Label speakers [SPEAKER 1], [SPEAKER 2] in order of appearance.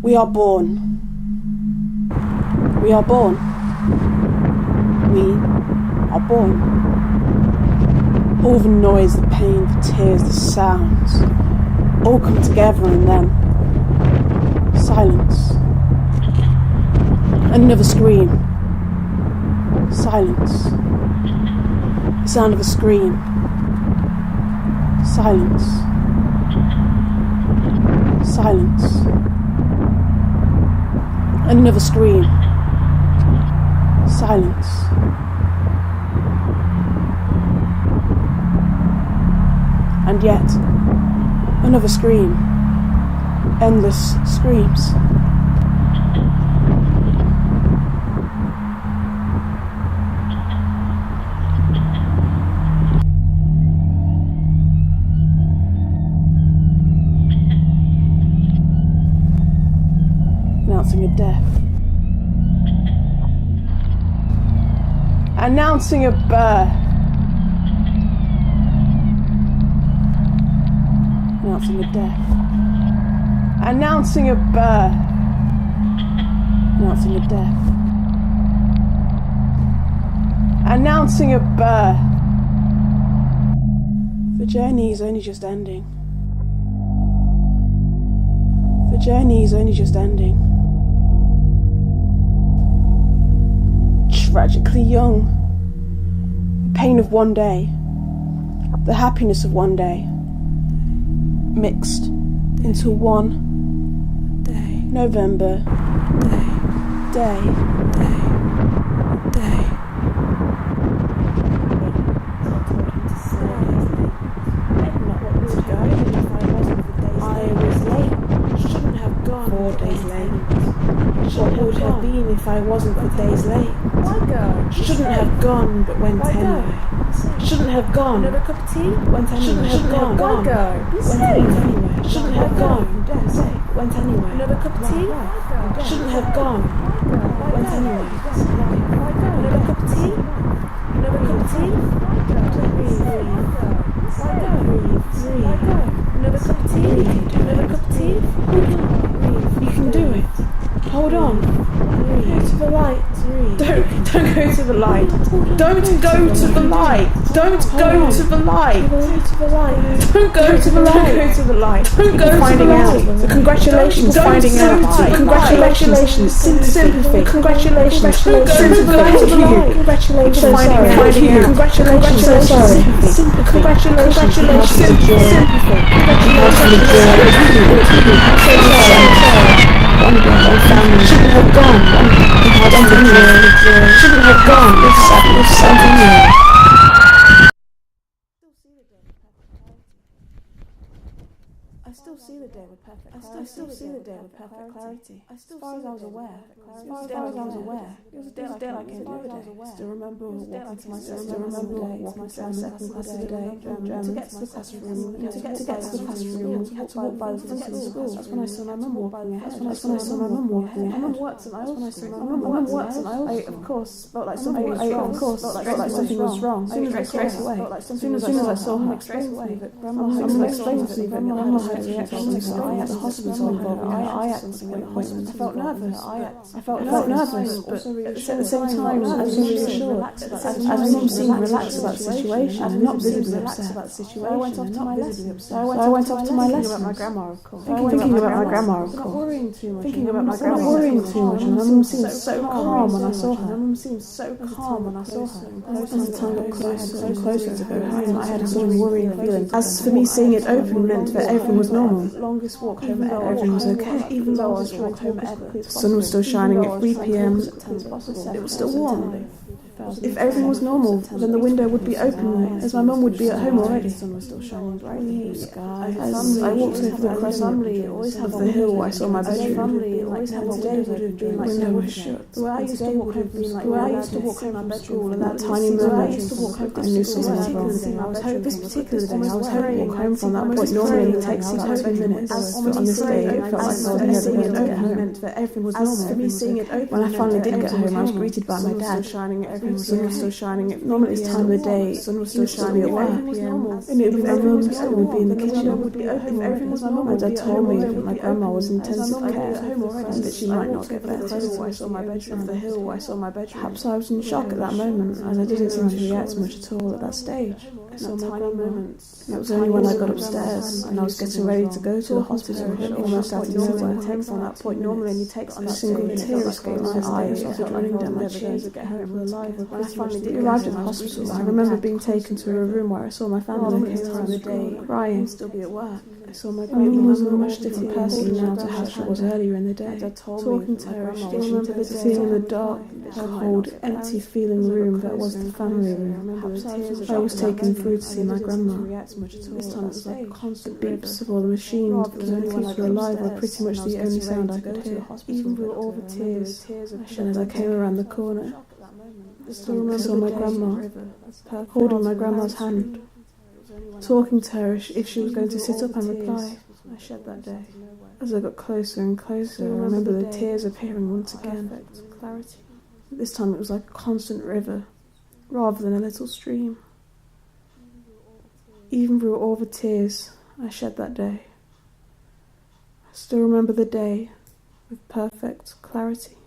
[SPEAKER 1] We are born. We are born. We are born. All the noise, the pain, the tears, the sounds, all come together and then silence. Another scream. Silence. The sound of a scream. Silence. Silence. Another scream. Silence. And yet, another scream. Endless screams. Announcing a death. Announcing a birth. Announcing a death. Announcing a birth. Announcing a death. Announcing a birth. The journey is only just ending. The journey is only just ending. Tragically young, the pain of one day, the happiness of one day, mixed into one day. November day. I was late. Shouldn't have gone 4 days late. What would have been if I wasn't for days late?
[SPEAKER 2] Why go?
[SPEAKER 1] Shouldn't have gone, but went anyway. Shouldn't have gone.
[SPEAKER 2] Another cup of tea?
[SPEAKER 1] Went anyway.
[SPEAKER 2] Shouldn't have gone. Why go? Be
[SPEAKER 1] Went
[SPEAKER 2] safe.
[SPEAKER 1] anyway. Shouldn't have gone. Went anyway.
[SPEAKER 2] Another cup of tea?
[SPEAKER 1] Shouldn't have gone. Went anyway.
[SPEAKER 2] Why go? Another cup of tea? Another cup of tea?
[SPEAKER 1] Breathe.
[SPEAKER 2] Why go?
[SPEAKER 1] Breathe.
[SPEAKER 2] Why go? Another cup of tea? Another cup of tea?
[SPEAKER 1] You can do it. Hold on. Go to the light. Don't go to the light. Don't go to the light. Don't go to the light. Don't go to the light. Don't go to the light. Don't go finding out. Congratulations, finding out. Congratulations, sympathy. Congratulations, sympathy. Congratulations, finding out. Congratulations, sympathy. Congratulations, sympathy. Shouldn't have gone. Shouldn't have gone. I still see the day with perfect clarity. I still see the day with perfect clarity. As far as I was aware. As far as I was aware. It was a day like any other day. Still remember walking to my second class of the day. To get to the classroom. To get to the classroom. You had to walk by the front of the school. That's when I saw my mum walking ahead. That's when I saw my mum walking ahead. My mum worked and I also, of course, felt like something was wrong. Of course, felt like something was wrong. Straight away. As soon as I saw her, straight away. Grandma explained to me that Grandma had a reaction to I at the hospital involving I appointment. I felt nervous. I felt nervous, but at the same time, I was reassured. As my mum seemed relaxed about the situation and not visibly upset about the situation. I went off to my lesson. I went off to my lesson. Thinking about my grandma, of course. Not worrying too much. Thinking about my grandma. Not worrying too much. And my mum seemed so calm when I saw her. As the time got closer to go home, I had a sort of worrying feeling. As for me, seeing it open meant that everything was normal. Longest walk home at everything was okay. Even though I was walk home at the sun was still shining at 3 p.m. It was still warm. If everything was normal, then the window would be open, as my mum would be at home already. The sun was still shining brightly. As I walked over the crescent of the hill, I saw my bedroom. The window was shut. Where I used to walk home from school, and that tiny moment, I knew something was wrong. This particular day, I was hoping to walk home from that point. Normally it takes 6 minutes, but on this day, it felt like I was never going to get home. When I finally did get home, I was greeted by my dad. sun was still shining. Normally this time of the day, the sun was still shining at 1 p.m. And it would be my room, and would be in the kitchen.
[SPEAKER 2] Everything was normal.
[SPEAKER 1] My dad told me that my grandma was in intensive care and that she might not get better. I saw my bedroom, the hill, I saw my bedroom. Perhaps I was in shock at that moment, as I didn't seem to react much at all at that stage. I saw my grandma. It was only when I got upstairs and I was getting ready to go to the hospital, almost out of nowhere. From that point, normally, and you take a single tear escaped my eyes, started running down my cheek. When I finally arrived at the hospital, I remember being taken to a room where I saw my family crying. Still be at work. I saw my grandma was a much different person now to how she was earlier in the day. Talking to her, I still remember seeing in the dark, cold, empty feeling room that was the family room. I was taken through to see my grandma. This time it was like constant beeps of all the machines that keep her alive were pretty much the only sound I could hear. Even through all the tears, and as I came around the corner, I still remember my grandma, holding my grandma's hand, talking to her if she was going to sit up and reply. I shed that day. As I got closer and closer, I remember the tears appearing once again. This time it was like a constant river, rather than a little stream. Even through all the tears I shed that day, I still remember the day with perfect clarity.